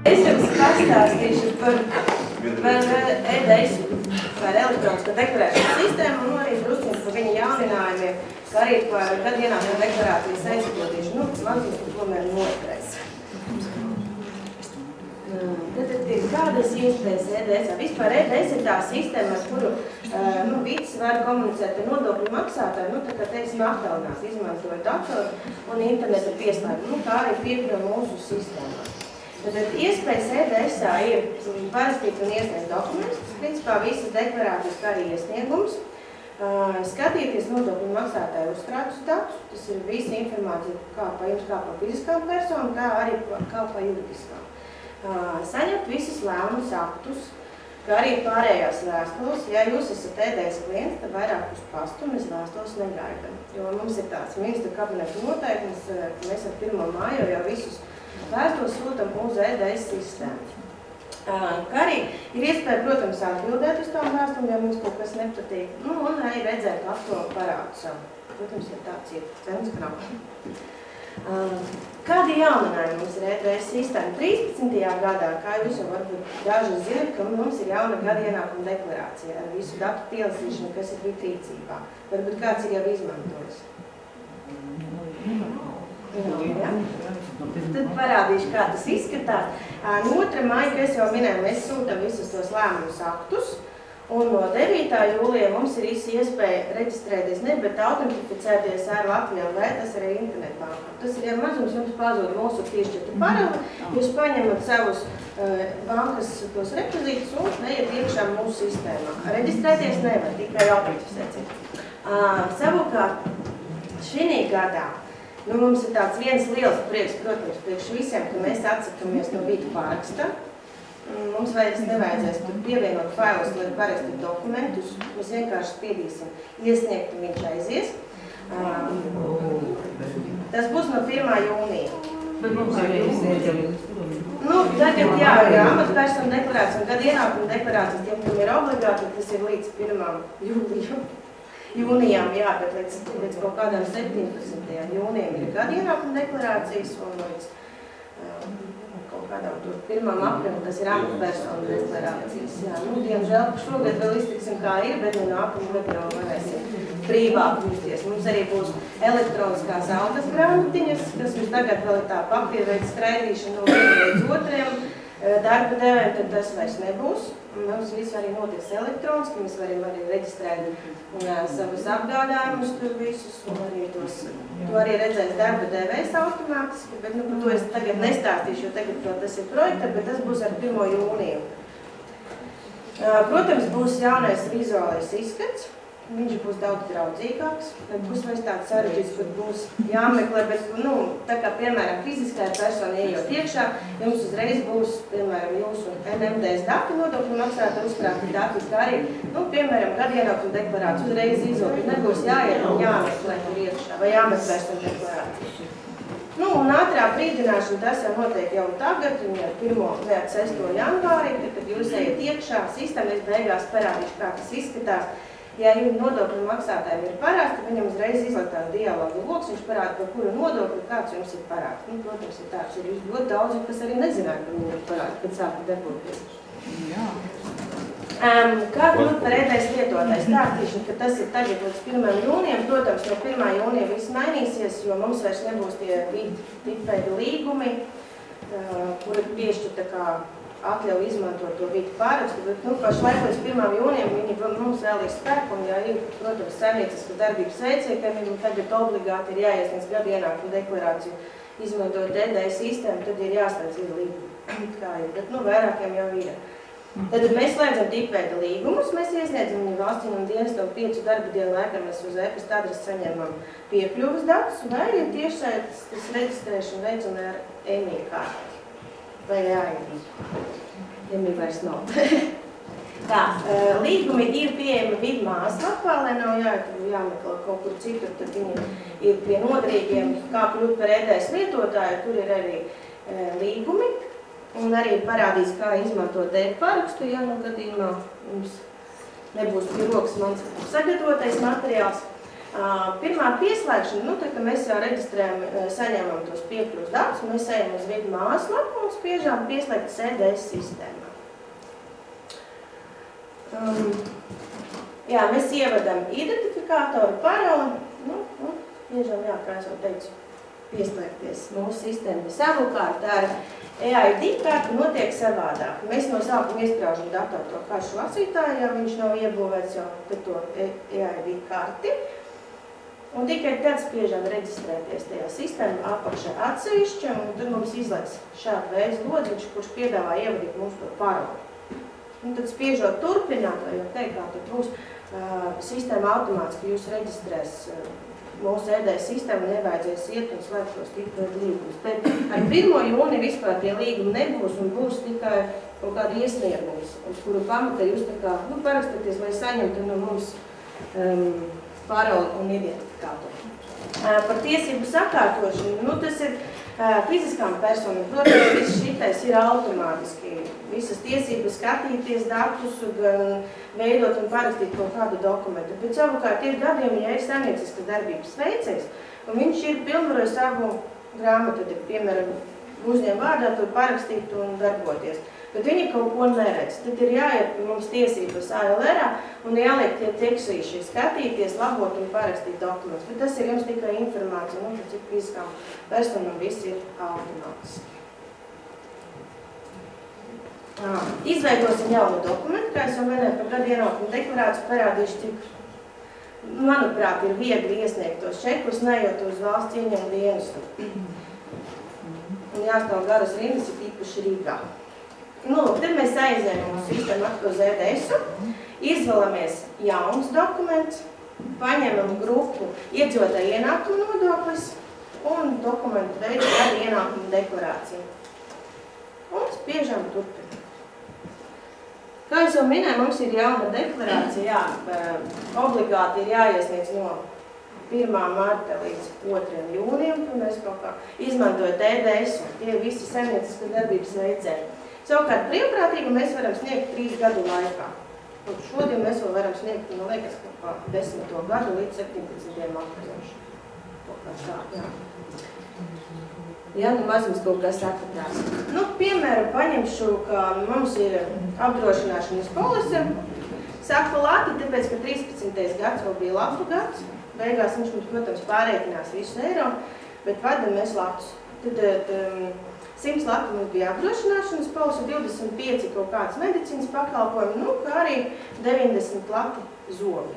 Es jums pastāstīšu par e-desu, par elektronisko deklarēšanas sistēmu un arī drusciņu par viņa jauninājumiem, kā arī par gadienāko deklarācijas aizpildīšanu. Nu, man tas tomēr noturēs. Kādas iespējas e-desā? Vispār e-des ir tā sistēma, ar kuru visi var komunicēt ar nodokļu maksātāju, tā kā teiksim attālināt, izmantojot datoru un interneta pieslēgumu, kā arī piekļuvi mūsu sistēmā. Tad iespējas e-desā ir parakstīt un iesniegt dokumentus, principā visas deklarācijas, kā arī iesniegums, skatīties nodokļu maksātāju uzkrātus datus, tas ir visa informācija kā pa jums, kā pa fiziskām personām, kā arī kā pa juridiskām. Saņemt visus lēmumus aktus, kā arī pārējās vēstules. Ja jūs esat e-des klients, tad vairāk uz pastu mēs vēstules negaidām. Jo mums ir tāds ministra kabineta noteikums, ka mēs ar 1. māju jau visus vēstules sūtam uz e-des sistēmu. Kā arī ir iespēja, protams, atbildēt uz tām vēstulēm, ja mums kaut kas nepatīk, un arī redzēt aktuālu parādu savu. Protams, ja tāds ir cenas krāpā. Kādi jauninājumi mums ir e-des sistēma? 13. gadā, kā jūs jau varbūt daži zinat, ka mums ir jauna gada ienākuma deklarācija ar visu datu pielasīšanu, kas ir rīcībā. Varbūt kāds ir jau izmantojis. Tad parādīšu, kā tas izskatās. No 2. maija, kā es jau minēju, mēs sūtam visus tos lēmumus aktus. Un no 9. jūlijā mums ir iespēja reģistrēties, ne, bet autentificēties ar Latviju, vai tas arī internetā. Tas ir, ja mazums jums pazūd mūsu piešķirtu paroli, jūs paņemat savus bankas tos rekvizītus un neiet iekšā mūsu sistēmā. Reģistrēties nevar, tikai autentificēties. Savukārt, šī gadā mums ir tāds viens liels prieks, protams, priekš visiem, ka mēs atsakamies no vītu pāraksta. Mums vairs nevajadzēs tur pievienot failus, lai parakstītu dokumentus. Mēs vienkārši spiedīsim iesniegt un viņš aizies. Tas būs no 1. jūnija. Bet mums jau iesniegt. Tagad jā, amatpersonu deklarācijas un gada ienākuma deklarācijas, tiem, kam ir obligāti, tas ir līdz 1. jūnijām, jā, bet līdz kaut kādām 17. jūnijam ir gada ienākuma deklarācijas un līdz kādām tur 1. aprīlim, tas ir amatpersonu deklarācijas. Jā, diemžēl šogad vēl iztiksim kā ir, bet no nākamā gada jau varēsim brīvāk justies. Mums arī būs elektroniskās algas grāmatiņas, kas mums tagad vēl ir tā papīrveida skraidīšana no 1 līdz 2 darba devējiem, tad tas vairs nebūs. Mums viss arī notiks elektroniski, mēs varam arī reģistrēt savus apgādājumus tur visus, un arī to arī redzēs darba devējs automātiski, bet par to es tagad nestāstīšu, jo tagad tas ir projekta, bet tas būs ar 1. jūniju. Protams, būs jaunais vizuālais izskats, viņš būs daudz draudzīgāks, tad būs vairs tāds sarežģīts, kad būs jāmeklē, bet, tā kā, piemēram, fiziskajā persona ejot iekšā, jums uzreiz būs, piemēram, jūsu NMDS dati, nodokļu maksātāju uzkrāti dati, kā arī, piemēram, gada ienākuma deklarācija uzreiz izot, nebūs jāiet un jāmeklē tur iekšā, vai jāmeklēšana deklarācija. Un ātrā brīdināšana, tas jau notiek jau tagad, un ar 6. janvārī, kad jūs ejat iekšā, sistēma beigās parādīšu, kā tas izskatās. Ja nodokļu maksātājiem ir parāds, tad viņam uzreiz izliek tādu dialogu loks, viņš parāda, par kuru nodokļu kāds jums ir parāds. Protams, ir tāds, ir ļoti daudzi, kas arī nezināja, ka viņam ir parāds, kad sāka darboties. Kā kļūt par e-des lietotāju? Stāstīšu, ka tas ir tagad līdz 1. jūnijam. Protams, no 1. jūnija viss mainīsies, jo mums vairs nebūs tie tipveida līgumi, kuri piešķirta kā atļauj izmantot to vītu pārakstu, bet pašlaik līdz 1. jūnijam viņi mums vēl ir spēku, un ja ir, protams, saimnieciskas darbības veicējiem, tagad obligāti ir jāiesniedz gada ienākuma deklarāciju, izmantot e-des sistēmu, tad ir jāslēdz līgumi, kā ir, bet vairākiem jau ir. Tad mēs slēdzam tipveida līgumus, mēs iesniedzam viņu Valsts un dienesta 5 darba dienu laikā, mēs uz e-pasta adresi saņemam piekļuvas datus, vai arī tiešsaites reģistrēšanu veicam ar e-mail kārtu. Vai jāiet? Jemī vairs nav. Tā, līgumi ir pieejami vidu mājaslapā, lai nav jāmeklē kaut kur citur, tad viņi ir pie nodrīgiem, kā kļūt par e-des lietotāju, tur ir arī līgumi, un arī parādīs, kā izmantot e-parakstu, ja gadījumā mums nebūs pie rokas mans sagatavotais materiāls. Pirmā pieslēgšana, nu, tad, kad mēs jau reģistrējam, saņemam tos piekļuvas datus, mēs ejam uz vidu mājaslapu un spiežām pieslēgt CDS sistēmā. Jā, mēs ievadam identifikātoru, paroli, spiežam, jā, kā es jau teicu, pieslēgties mūsu sistēmu. Savukārt ar EID karti notiek savādāk. Mēs no sākuma iestraužam datoru to karšu lasītāju, ja viņš nav iebūvēts jau to EID karti. Un tikai tad spiežam reģistrēties tajā sistēmā apakšā atsevišķi, un tur mums izlaiks šādu veidu lodziņš, kurš piedāvā ievadīt mums to paroli. Un tad spiežot turpināt, vai jau teikt, kā tad būs sistēma automātiski jūs reģistrēs mūsu EDS sistēmu, nevajadzēs iet un slēgt tos tikpat līgumus. Bet ar 1. jūniju vispār tie līgumi nebūs un būs tikai kaut kāda iesniegums, uz kuru pamatā jūs tā kā parakstaties, lai saņemtu no mums paroli un identifikātoru. Par tiesību sakārtošanu, tas ir fiziskām personām. Protams, viss šitais ir automātiski. Visas tiesības skatīties datus, gan veidot un parakstīt kaut kādu dokumentu. Bet savukārt ir gadījumi, ja ir saimnieciskas darbības veicējs, un viņš ir pilnvarojis savu grāmatu, piemēram, uzņem vārdā, tur parakstīt un darboties. Bet viņi kaut ko neredz. Tad ir jāiet mums tiesības ALR-ā un jāliek tie tekstīši, skatīties, labot un parakstīt dokumentus. Bet tas ir jums tikai informācija, cik fiziskām personām viss ir automātiski. Izveidosim jaunu dokumentu, kā es jau minēju par gadu ienākumu deklarāciju, parādīšu, cik, manuprāt, ir viegli iesniegt tos čekus, nejot uz valsts ieņēmumu dienestu. Un jāstāv garas rindas, ir īpaši Rīgā. Tad mēs aizējam mūsu sistēmu uz EDS-u, izvēlamies jaunus dokumentus, paņemam grupu iedzīvotāju ienākumu nodoklis un dokumentu veidu gada ienākumu deklarāciju. Un spiežam turpināt. Kā es jau minēju, mums ir jauna deklarācija, obligāti ir jāiesniedz no 1. marta līdz 2. jūnijam, un mēs kaut kā izmantojot EDS, un tie visi saimnieciskas darbības veicēji. Savukārt brīvprātīgu mēs varam sniegt 3 gadu laikā. Un šodien mēs vēl varam sniegt, man liekas, kaut kā 10. gadu līdz 17. apkazošu. Kaut kā tā, jā. Ja, mazums kaut kas atradās. Piemēram, paņemšu, ka mums ir apdrošināšanas polise. Saku lati, tāpēc, ka 13. gads vēl bija latu gads. Beigās viņš mums, protams, pārreikinās visu eiro, bet vadam mēs latus. Tad 100 lati mums bija apdrošināšanas polise, 25 kaut kādas medicīnas pakalpojumi, kā arī 90 lati zobi.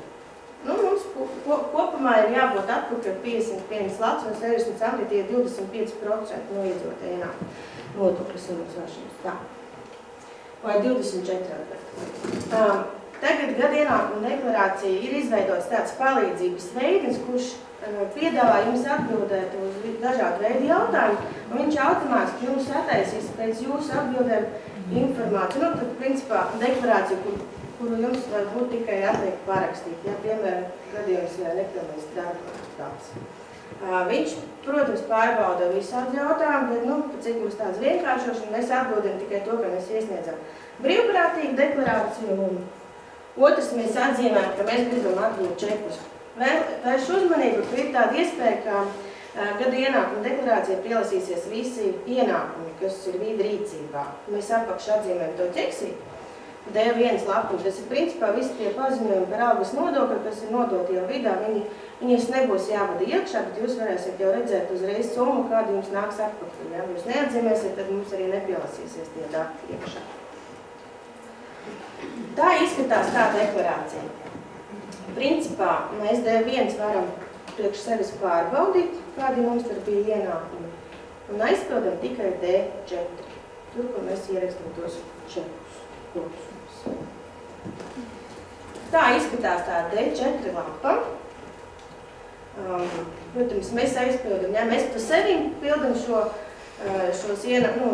Mums kopumā ir jābūt atpakaļ 51 lats un 60 tie 25% no iedzīvotāju ienākumu nodokļu samaksāšanas. Tā. Vai 24%. Tagad gada ienākuma deklarācija ir izveidots tāds palīdzības veidnis, kurš piedāvā jums atbildēt uz dažādu veidu jautājumu, un viņš automātiski jums attaisīs pēc jūsu atbildēm informāciju. Tad, principā, deklarācija, kuru jums var būt tikai atliek parakstīt, ja, piemēram, gadījums, ja nepilnīgs darbs. Viņš, protams, pārbauda visādi jautājumu, bet, cik mums tāds vienkāršošana, mēs atbildam tikai to, ka mēs iesniedzam brīvprātīgu deklarāciju, un otrs mēs atzīmējam, ka mēs gribam atbūt čekus. Vēršu uzmanību, ka ir tāda iespēja, ka gada ienākuma deklarācija pielasīsies visi ienākumi, kas ir vīda rīcībā. Mēs apakš atzīmējam to ķeksīti. D1 lapuņi, tas ir principā visi tie paziņojumi par algas nodokli, kas ir nodoti jau vidā, viņas nebūs jāvada iekšā, bet jūs varēsiet jau redzēt uzreiz summu, kādu jums nāks atpakaļ. Ja jūs neatzīmēsiet, tad mums arī nepielasīsies tie dati iekšā. Tā izskatās tā deklarācija. Principā mēs D1 varam priekš sevis pārbaudīt, kādi mums tur bija ienākumi, un aizpildam tikai D4, tur, kur mēs ierakstam tos čekus. Tā izskatās tā D4 lapa. Protams, mēs aizpildam, ja mēs pa sevim pildam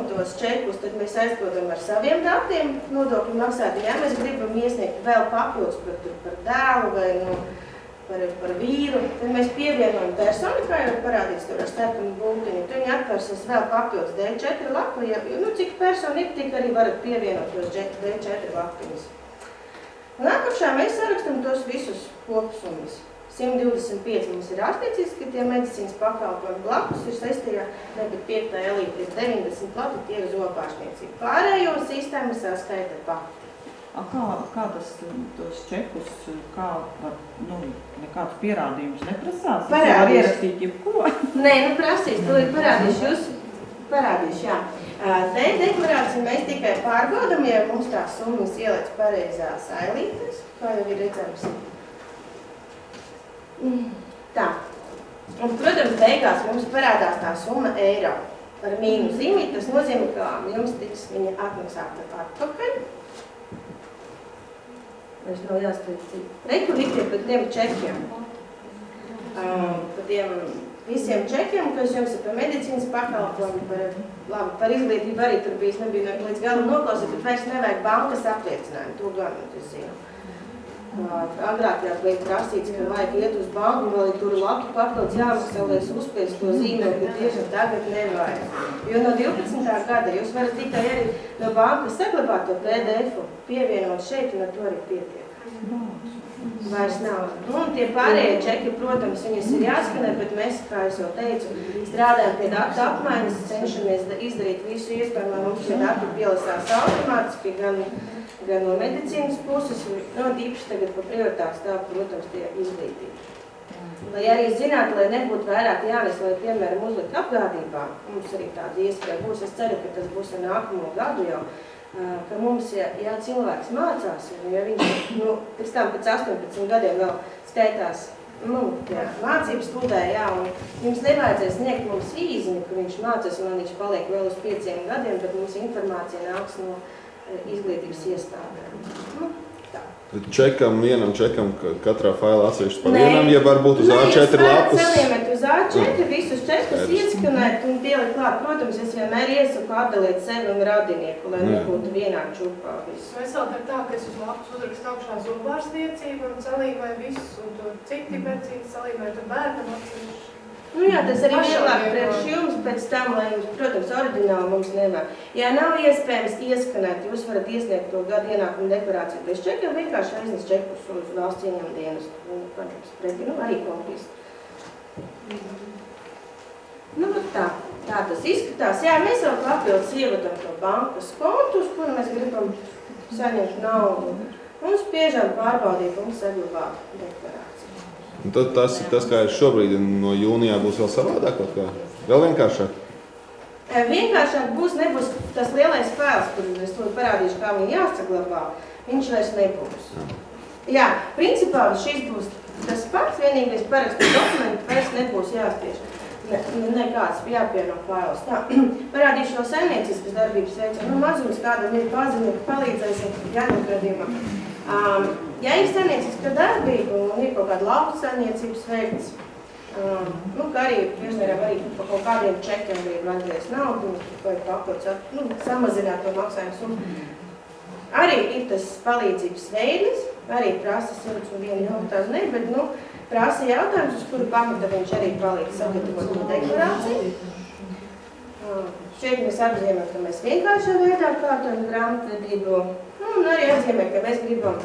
tos čekus, tad mēs aizpildam ar saviem datiem nodokļu maksātājiem. Ja mēs gribam iesniegt vēl papildus par dēlu vai par vīru, tad mēs pievienojam personu, kā jau parādīts tur ar starpam bultiņu. Tad viņi atversies vēl papildus D4 lapu, cik personu ir, tik arī varat pievienot tos D4 lapiņus. Nākošā mēs sarakstam tos visus kopsumas. 125 mums ir ārstnieciski, tie medicīnas pakalpojumi blakus ir 6. bet 5. elīte ir 90 plati tie uz zobārstniecību. Pārējo sistēmu saskaita pati. Kā tos čekus, kā var, nekādus pierādījumus neprasās? Parādīs. Var ierakstīt jebko? Nē, prasīs, to ir parādīšu, jā. Te deklarāciju mēs tikai pārbaudam, ja mums tās summas ieliec pareizās ailītes, kā jau ir redzams. Tā. Un, protams, beigās mums parādās tā summa eiro ar mīnus zīmi. Tas nozīmē, ka jums tiks viņa atmaksāta atpakaļ. Vairs nav jāskatīt cik. Reku viktie par tiem čekiem. Par tiem visiem čekiem, kas jums ir par medicīnas pakalpojumu, par izglītību arī tur bijis, nebija līdz galam noklausīt, bet vairs nevajag bankas apliecinājumu. To gan es zinu. Agrākajās bija prasīts, ka vajag iet uz banku, vēl ir tur lapu papildus jāmaksā, lai es uzspiest to zīmēm, bet tieši tagad nevajag. Jo no 12. gada jūs varat tikai arī no bankas saglabāt to PDF-u, pievienot šeit, un ar to arī pietiek. Vairs nav. Un tie pārējie čeki, protams, viņas ir jāskanē, bet mēs, kā es jau teicu, strādājam pie datu apmaiņas, cenšamies izdarīt visu iespēju, lai mums šie dati pielasās automātiski, gan no medicīnas puses, īpaši tagad par prioritāti stāv, protams, tie izglītība. Lai arī zinātu, lai nebūtu vairāk jānes, lai, piemēram, uzlikt apgādībā, mums arī tāda iespēja būs, es ceru, ka tas būs ar nākamo gadu jau, ka mums, ja cilvēks mācās, ja viņš, pēc tam pēc 18 gadiem vēl skaitās, mācības studē, un jums nevajadzēs sniegt mums īziņu, ka viņš mācās, un viņš paliek vēl uz 5 gadiem, bet mums informācija nāks no izglītības iestādēm. Vienam čekam, katrā failā atsevišķi par vienam, ja varbūt uz A4 lapas. Saliemet uz A4, visus čekus ieskanēt un pielikt klāt. Protams, es vienmēr iesaku atdalīt sevi un radinieku, lai nebūtu vienā čupā visu. Mēs vēl tā, ka es uz lapas uzrakstu augšā zobārstniecību un salīmēju visus, un tur citi medicīnas salīmēju, tur bērnam atsevišķi. Jā, tas arī vēlāk priekš jums, pēc tam, lai jums, protams, oriģināli mums nevajag. Ja nav iespējams ieskanēt, jūs varat iesniegt to gadu ienākumu deklarāciju bez čekiem, vienkārši aiznes čekus uz Valsts ieņēmumu dienestu. Protams, pretī, arī kompis. Tā tas izskatās. Jā, mēs vēl papildus ievadam to bankas kontu, uz kuru mēs gribam saņemt naudu. Un spiežam pārbaudīt un saglabāt deklarāciju. Un tad tas, kā ir šobrīd, no jūnijā būs vēl savādāk kaut kā? Vēl vienkāršāk? Vienkāršāk nebūs tas lielais fails, kur es to parādīšu, kā viņi jāsaglabā, viņš vairs nebūs. Jā, principā šis būs tas pats, vienīgais parakstu dokumentu vairs nebūs jāspiež. Nekāds jāpieno fails. Tā, parādīšu no saimnieciskas darbības veicam. Mazums kādam ir paziņu, ka palīdzēsim jānokradījumā. Ja ir saimnieciska darbība un ir kaut kāda lauku saimniecības veikts, kā arī, piemēram, arī pa kaut kādiem čekiem bija vajadzēs naudu, vai papildus, samazināt to maksājumu summu. Arī ir tas palīdzības veids, arī prasa 101 jautājums, ne, bet, prasa jautājums, uz kuru pamata viņš arī palīdz sagatavot to deklarāciju. Šeit mēs apzīmējam, ka mēs vienkāršā veidā kārtojam grāmatvedību, un arī apzīmējam, ka mēs gribam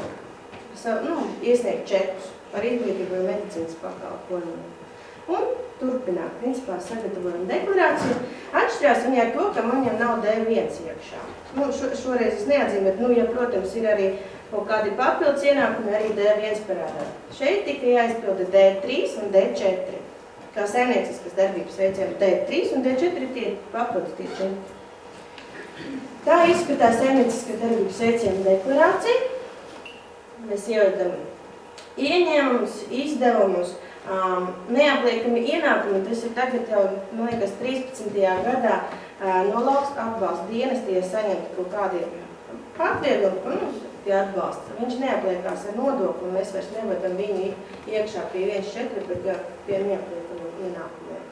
iesniegt čekus par izglītību vai medicīnas pakalpojumu. Un turpināt, principā, sagatavojam deklarāciju. Atšķirās viņai ar to, ka viņam nav D1 iekšā. Šoreiz es neatzīmētu, ja, protams, ir arī kaut kādi papildus ienākumi, arī D1 parādā. Šeit tikai jāizpilda D3 un D4. Kā saimnieciskas darbības veicējiem D3 un D4 tie papildus tie čeki. Tā izskatās saimnieciskas darbības veicējiem deklarācija. Mēs ievedam ieņēmumus, izdevumus, neapliekami ienākumi. Tas ir tagad jau, man liekas, 13. gadā no Valsts atbalsta dienestie saņemt kaut kādiem atvieglumi, pie atbalsta. Viņš neapliekās ar nodokli, un mēs vairs nevedam viņu iekšā pie 1,4, bet pie neapliekami ienākumiem.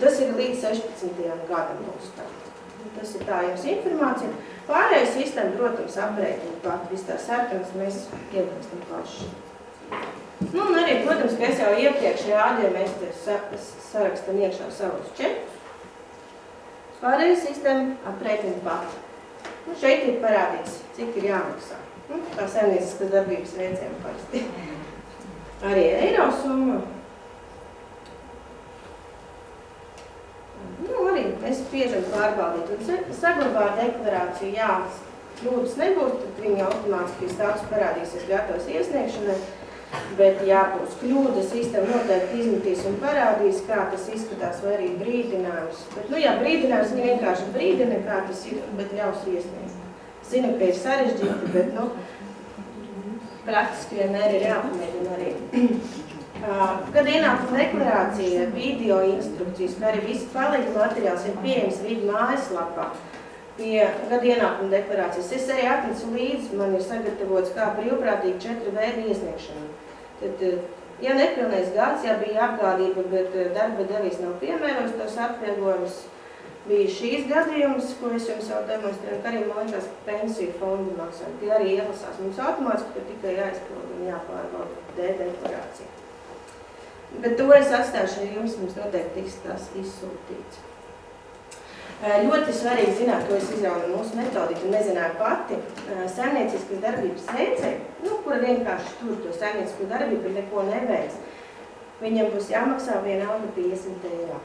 Tas ir līdz 16. gadam mums tā. Tas ir tā jums informācija. Pārējā sistēma, protams, aprēķina pat visu tā sarkanas, mēs iebrakstam paši. Un arī, protams, ka es jau iepriekš rādīju, mēs te sarakstam iekšā savus čekus. Pārējā sistēma aprēķina pat. Šeit ir parādīts, cik ir jāmaksā. Tā saimnieciskas darbības veicējiem parasti. arī eiro summa. Arī mēs spiežam pārbaudīt un saglabāt deklarāciju, jā, kļūdas nebūs, tad viņa automātiski status parādīsies gatavs iesniegšanai, bet jābūs kļūdas, sistēma noteikti izmetīs un parādīs, kā tas izskatās, vai arī brīdinājums. Bet, jā, brīdinājums viņa vienkārši brīdina, kā tas ir, bet ļaus iesniegt. Zinu, ka ir sarežģīti, bet, praktiski vienmēr ir jāpamēģina arī. Gada ienākuma deklarācija, video instrukcijas, kā arī viss palīdz materiāls ir pieejams vidi mājaslapā pie gada ienākuma deklarācijas. Es arī atnesu līdzi, man ir sagatavots kā brīvprātīgi 4 veidi iesniegšana. Tad, ja nepilnais gads, ja bija apgādība, bet darba devīs nav piemērams, tos atviegojums bija šīs gadījums, ko es jums jau demonstrēju, ka arī, man liekas, pensiju fondu maksājumi. Tie arī ielasās mums automātiski, ka tikai jāizpild un jāpārbauda D-deklarācija. Bet to es atstāšu jums, mums noteikti tiks tas izsūtīts. Ļoti svarīgi zināt, ko es izrauju mūsu metodiku un nezināju pati. Saimnieciskas darbības veicēji, kura vienkārši tur to saimniecisko darbību ir neko neveic, viņam būs jāmaksā vienalga 50 eiro.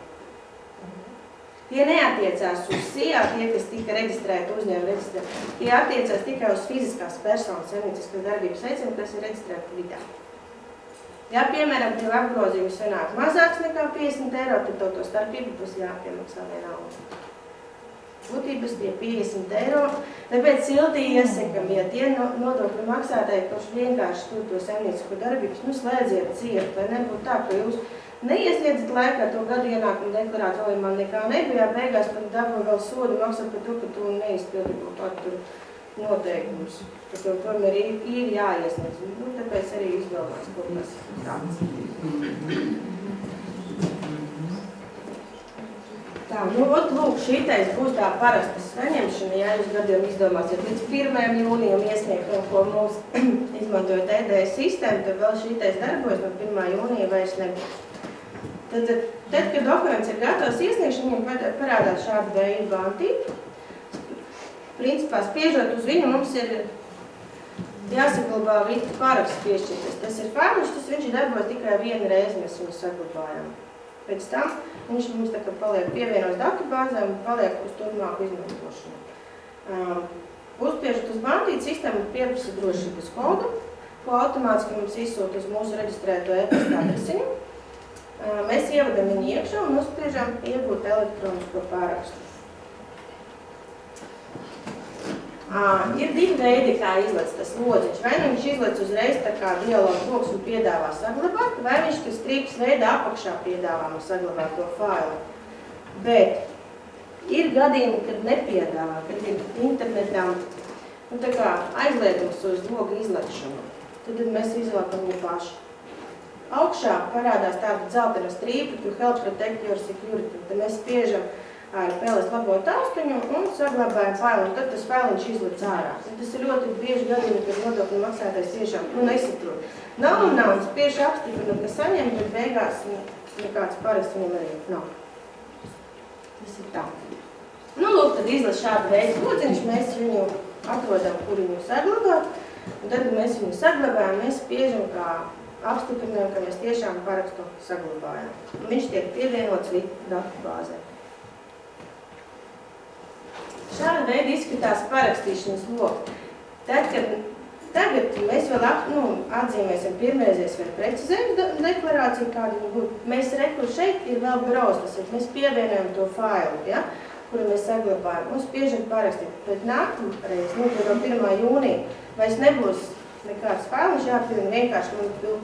Tie neatiecās uz SIA, tie, kas tika reģistrēti uzņēmuma reģistrēti, tie attiecās tikai uz fiziskās personas saimnieciskas darbības veicēji, kas ir reģistrēti vidā. Ja, piemēram, tev apgrozījums sanāk mazāks nekā 50 eiro, tad to starpību būs jāpiemaksā vienalga. Būtības tie 50 eiro, tāpēc silti iesakam, ja tie nodokļu maksātāji, kurš vienkārši tur to saimniecisko darbības, slēdziet ciet, lai nebūtu tā, ka jūs neiesniedzat laikā to gadu ienākumu deklarāciju, vai man nekā nebija, beigās tad dabū vēl sodu maksāt par to, ka tu neizpildi kaut kādu noteikumus, ka tev tomēr ir jāiesniedz. Tāpēc arī izdomās kaut kas tāds. Tā, lūk, šitais būs tā parasta saņemšana, ja jūs gadiem izdomāsiet līdz 1. jūnijam iesniegt, ko mums izmantojot EDS sistēmu, tad vēl šitais darbojas no 1. jūnija vairs nebūs. Tad, kad dokuments ir gatavs iesniegšana, viņam parādās šāda veida bantība. Principā, spiežot uz viņu, mums ir jāsaglabā vita paraksts piešķirtas. Tas ir failiņš, viņš darbojas tikai vienu reizi, mēs viņu saglabājam. Pēc tam viņš mums tā kā paliek pievienos datubāzēm un paliek uz turpmāku izmantošanu. Uzspiežot uz bantīti, sistēma pieprasa drošības kodu, ko automātiski mums izsūta uz mūsu reģistrēto e-pasta adresiņu. Mēs ievadam viņu iekšā un uzspiežam iegūt elektronisko pārakstu. Ir 2 veidi, kā izlec tas lodziņš. Vai viņš izlec uzreiz tā kā dialogu loks un piedāvā saglabāt, vai viņš tas strīpas veidā apakšā piedāvā un saglabāt to failu. Bet ir gadījumi, kad nepiedāvā, kad ir internetā tā kā aizliegums uz logu izlekšanu. Tad mēs izvēlkam viņu paši. Augšā parādās tāda dzeltena strīpa, to help protect your security. Tad mēs spiežam ar PLS labo taustuņu un saglabājam failu, un tad tas failiņš izlec ārā. Tas ir ļoti bieži gadījumi, kad nodokļu maksātājs tiešām nesaprot. Nav un spieši apstiprina, ka saņem, bet beigās nekāds parasts viņam arī nav. Tas ir tā. Lūk, tad izlec šādu veidu lodziņš, mēs viņu atrodam, kur viņu saglabāt, un tad mēs viņu saglabājam, mēs spiežam, kā apstiprinām, ka mēs tiešām parakstu saglabājam. Un viņš tiek pievienots datubāzē. Šāda veida izskatās parakstīšanas loka. Tagad mēs vēl atzīmēsim pirmreizies vai precizējumu deklarāciju, kāda viņa būtu. Mēs rekur šeit ir vēl braustas, mēs pievienojam to failu, ja, kuru mēs saglabājam un spiežam parakstīt. Bet nākamreiz, no 1. jūnija, vairs nebūs nekāds failis jāpilna, vienkārši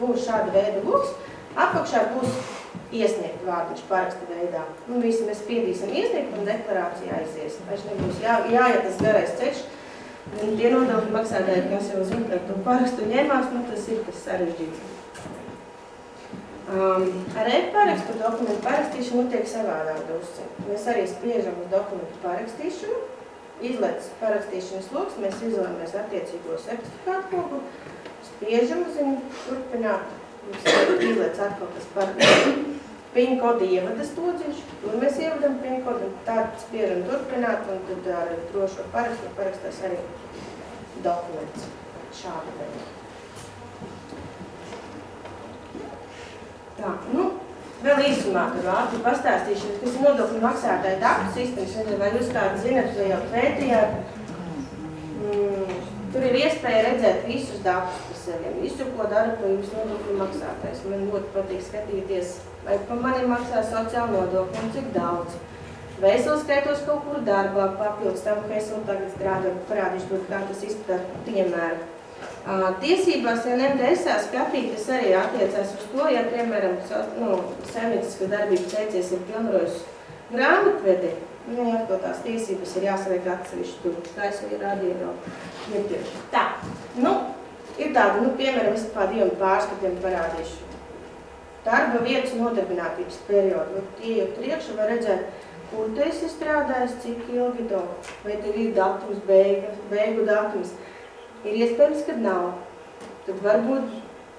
būs šāda veida loks, apakšā būs iesniegt vārdiņš paraksta veidā. Visi mēs spiedīsim iesniegt un deklarācija aizies. Vairs nebūs jāiet tas garais ceļš. Tie nodokļu maksātāji, kas jau zina, ka to parakstu ņemās, tas ir tas sarežģīts. Ar e-parakstu dokumentu parakstīšanu tiek savādāk drusci. Mēs arī spiežam uz dokumentu parakstīšanu, izlec parakstīšanas loks, mēs izvēlamies attiecīgo certifikātu kodu, spiežam uz viņu, turpināt. Mums izlec atkal tas paraksts. PIN kodu ievadas lodziņš, tur mēs ievadam PIN kodu, un tādu spiežam turpināt, un tad ar drošo parakstu parakstās arī dokuments šāda veida. Tā, nu, vēl īsumā tur ātri pastāstīšu, kas ir nodokļu maksātāju datu sistēmas. Nezinu, vai jūs kādu zinat, vai jau pētījāt. Tur ir iespēja redzēt visus datus par saviem, visu, ko dara to jūs nodokļu maksātājs. Man ļoti patīk skatīties, vai pa mani maksā sociāli nodokļi un cik daudz. Vai es vēl skaitos kaut kur darbā papildus tam, ka es vēl tagad strādāju, parādīšu to, kā tas izskatās piemēru. Tiesībās NMDS-ā skatīties arī attiecās uz to, ja, piemēram, saimnieciskā darbības veicies ir pilnvarojusi grāmatvedi, ja to tās tiesības ir jāsaliek atsevišķi tur, kā es jau rādīju iepriekš. Tā, ir tāda, piemēram, es pa 2 pārskatiem parādīšu. Darba vietas nodarbinātības periodu, ieejot priekšu, var redzēt, kur tu esi strādājis, cik ilgi to, vai tev ir datums, beigu datums. Ir iespējams, kad nav. Tad varbūt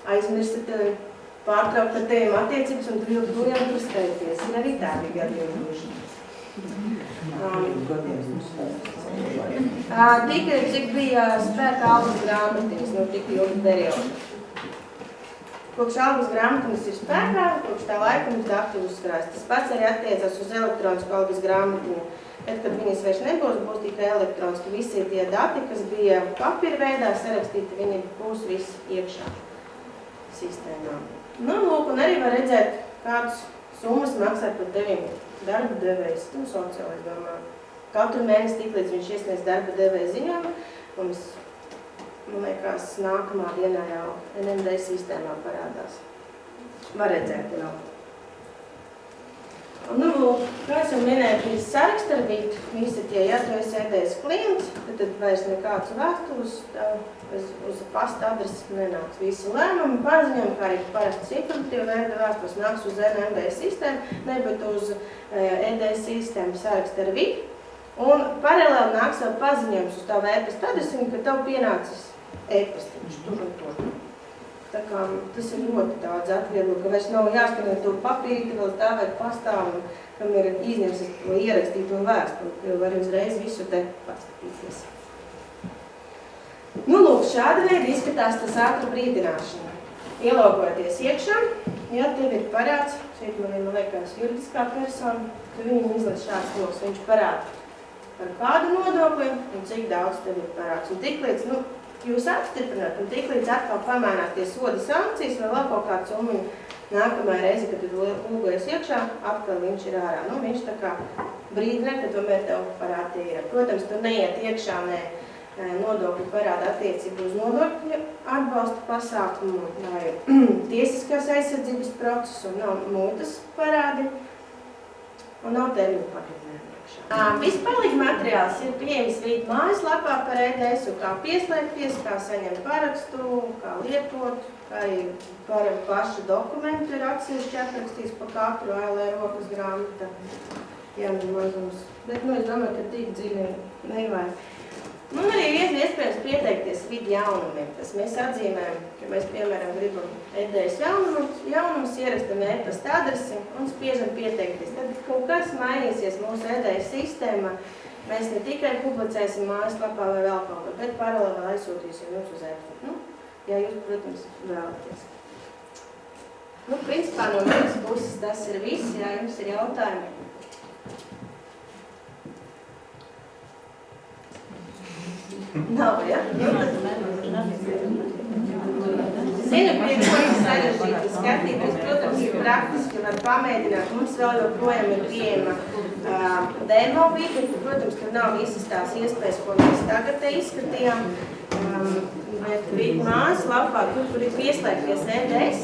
aizmirstat pārtraukt ar teviem attiecības un tu joprojām tur skaities. Ir arī tādi gadījumi. Tikai cik bija spēkā algas grāmatiņas no tik ilga perioda. Kopš algas grāmatiņas ir spēkā, kopš tā laika mums dati uzkrājas. Tas pats arī attiecas uz elektronisku algas grāmatiņu. Tad, kad viņas vairs nebūs, būs tikai elektroniski. Visi tie dati, kas bija papīra veidā sarakstīti, viņi būs visi iekšā sistēmā. Lūk, un arī var redzēt, kādas summas maksā par tevim darba devējs, sociālais domā. Katru mēnesi tik līdz viņš iesniedz darba devēja ziņojumu, mums, man liekas, nākamā dienā jau NMD sistēmā parādās. Var redzēt jau. Kā es jau minēju, ir saraksti ar vītu. Visi tie, ja tu esi ēdējis klients, tad vairs nekāds vēstules uz pasta adresi nenāks. Visi lēmumi, paziņojumi, kā arī parastas informatīva veida vēstules nāks uz NMD sistēmu, nebet uz ēdējas sistēmu saraksti ar vītu. Un paralēli nāks vēl paziņojums uz tavu e-pasta adresi, ka tev pienācis e-pastiņš tur un tur. Tā kā tas ir ļoti daudz atvieglo, ka vairs nav jāskanē to papīrīti, vēl stāvēt pastāv, kam ir izņems to ierakstīto vēstuli, ka var uzreiz visu te paskatīties. Lūk, šāda veida izskatās tas ātru brīdināšana. Ielogoties iekšā, ja tev ir parāds, šeit man liekas juridiskā persona, tad viņam izlaiž šāds loks, viņš parāda par kādu nodokli un cik daudz tev ir parāds. Un tiklīdz, jūs apstiprināt, un tiklīdz atkal pamainās tie sodi sankcijas, vai vēl kaut kāds summiņu nākamajā reize, kad tu lūgojies iekšā, atkal viņš ir ārā. Viņš tā kā brīdina, ka tomēr tev parādi ir. Protams, tu neiet iekšā ne nodokļu parāda attiecību uz nodokļu atbalsta pasākumu vai tiesiskās aizsardzības procesu, nav muitas parādi un nav termiņu paketnē. Vispārīgi materiāls ir pieejams Vīta mājaslapā par EDS, kā pieslēgties, kā saņemt parakstu, kā lietot, kā arī par pašu dokumentu ir atsevišķi atrakstīts pa katru ALE rokas grāmata. Jā, mazums. Bet, es domāju, ka tik dziļi nevajag. Arī ir iespējams pieteikties vidu jaunumiem. Tas mēs atzīmējam, ka mēs, piemēram, gribam EDS jaunumus, ierakstam e-pasta adresi un spiežam pieteikties. Tad kaut kas mainīsies mūsu EDS sistēmā. Mēs ne tikai publicēsim mājaslapā vai vēl kaut ko, bet paralēli aizsūtīsim jums uz e-pasta. Ja jūs, protams, vēlaties. Principā no manas puses tas ir viss, ja jums ir jautājumi. Nav, ja? Zinu, ka ir ļoti sarežģīti skatīties, protams, ir praktiski, var pamēģināt. Mums vēl joprojām ir pieejama demo vide, protams, tur nav visas tās iespējas, ko mēs tagad te izskatījām. Bet Vīta mājaslapā, kur ir pieslēgties EDS,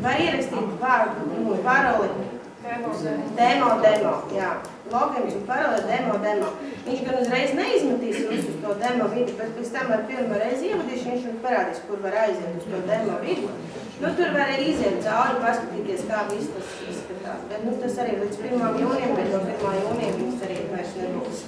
var ierakstīt paroli demo, jā. Logins un paralēli demo. Viņš gan uzreiz neizmetīs jūs uz to demo vidi, bet pēc tam ar pirmo reizi ievadīšu, viņš jums parādīs, kur var aiziet uz to demo vidi. Tur var arī iziet cauri, paskatīties, kā viss tas izskatās. Bet tas arī līdz 1. jūnijam, bet no 1. jūnija viņš arī vairs nebūs.